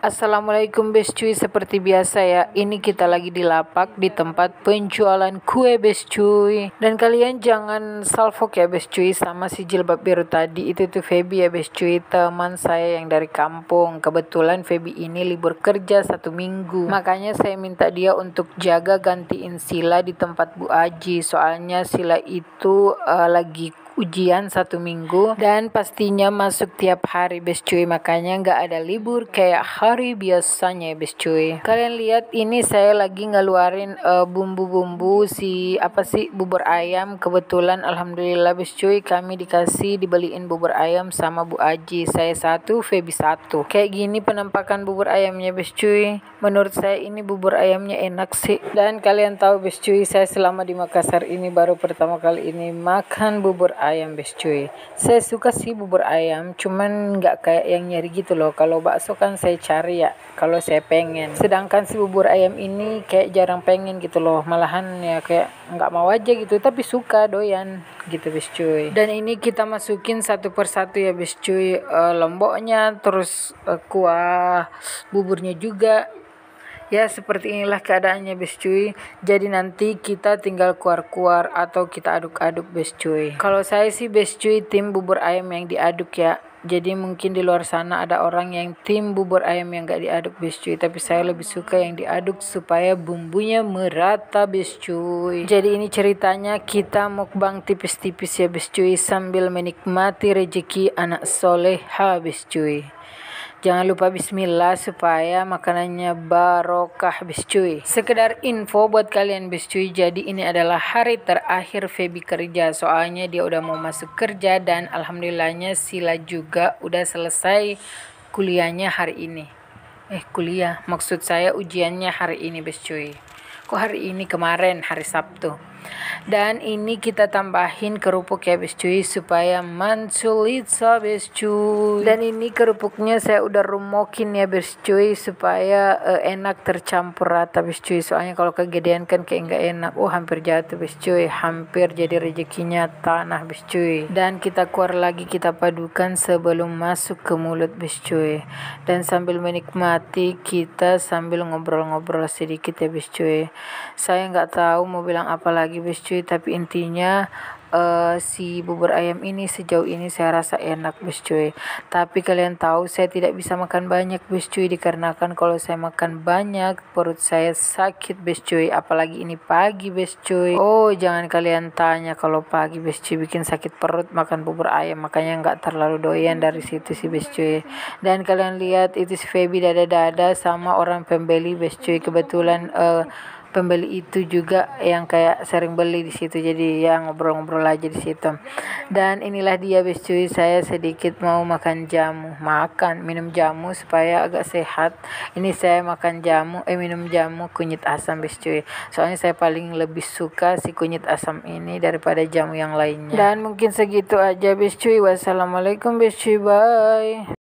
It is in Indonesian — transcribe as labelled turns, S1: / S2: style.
S1: Assalamualaikum bes cuy, seperti biasa ya, ini kita lagi di lapak di tempat penjualan kue bes cuy. Dan kalian jangan salfok ya bes cuy sama si jilbab biru tadi, itu tuh Feby ya bes cuy, teman saya yang dari kampung. Kebetulan Feby ini libur kerja 1 minggu, makanya saya minta dia untuk jaga gantiin Sila di tempat Bu Aji. Soalnya Sila itu lagi ujian 1 minggu dan pastinya masuk tiap hari bes cuy, makanya nggak ada libur kayak hari biasanya bes cuy. Kalian lihat ini saya lagi ngeluarin bumbu-bumbu bubur ayam. Kebetulan alhamdulillah bes cuy, kami dibeliin bubur ayam sama Bu Aji. Saya 1, Feby 1. Kayak gini penampakan bubur ayamnya bes cuy. Menurut saya ini bubur ayamnya enak sih. Dan kalian tahu bes cuy, saya selama di Makassar ini baru pertama kali ini makan bubur ayam bes cuy. Saya suka sih bubur ayam, cuman nggak kayak yang nyari gitu loh. Kalau bakso kan saya cari ya kalau saya pengen, sedangkan si bubur ayam ini kayak jarang pengen gitu loh, malahan ya kayak nggak mau aja gitu, tapi suka doyan gitu bes cuy. Dan ini kita masukin satu persatu ya bes cuy, lomboknya, terus kuah buburnya juga. Ya seperti inilah keadaannya bes cuy. Jadi nanti kita tinggal kuar-kuar atau kita aduk-aduk bes cuy. Kalau saya sih bes cuy tim bubur ayam yang diaduk ya. Jadi mungkin di luar sana ada orang yang tim bubur ayam yang gak diaduk bes cuy, tapi saya lebih suka yang diaduk supaya bumbunya merata bes cuy. Jadi ini ceritanya kita mukbang tipis-tipis ya bes cuy, sambil menikmati rezeki anak soleha bes cuy. Jangan lupa bismillah supaya makanannya barokah bes cuy. Sekedar info buat kalian bes cuy, jadi ini adalah hari terakhir Feby kerja. Soalnya dia udah mau masuk kerja dan alhamdulillahnya Sila juga udah selesai kuliahnya hari ini. Kuliah, maksud saya ujiannya hari ini bes cuy. Kok hari ini, kemarin hari Sabtu. Dan ini kita tambahin kerupuk ya bes cuy supaya mansulitsa bes cuy. Dan ini kerupuknya saya udah rumokin ya bes cuy supaya enak tercampur rata bes cuy. Soalnya kalau kegedean kan kayak nggak enak. Hampir jatuh bes cuy, hampir jadi rezekinya tanah bes cuy. Dan kita keluar lagi, kita padukan sebelum masuk ke mulut bes cuy. Dan sambil menikmati kita sambil ngobrol-ngobrol sedikit ya bes cuy. Saya nggak tahu mau bilang apa lagi bes cuy, tapi intinya si bubur ayam ini sejauh ini saya rasa enak bes cuy. Tapi kalian tahu saya tidak bisa makan banyak bes cuy, dikarenakan kalau saya makan banyak perut saya sakit bes cuy, apalagi ini pagi bes cuy. Jangan kalian tanya kalau pagi bes cuy bikin sakit perut makan bubur ayam, makanya nggak terlalu doyan dari situ sih bes cuy. Dan kalian lihat itu si Feby dada-dada sama orang pembeli bes cuy. Kebetulan pembeli itu juga yang kayak sering beli di situ, jadi ya ngobrol-ngobrol aja di situ. Dan inilah dia bes cuy, saya sedikit mau makan jamu, minum jamu supaya agak sehat. Ini saya makan jamu, minum jamu kunyit asam bes cuy. Soalnya saya paling lebih suka si kunyit asam ini daripada jamu yang lainnya. Dan mungkin segitu aja bes cuy. Wassalamualaikum bes cuy, bye.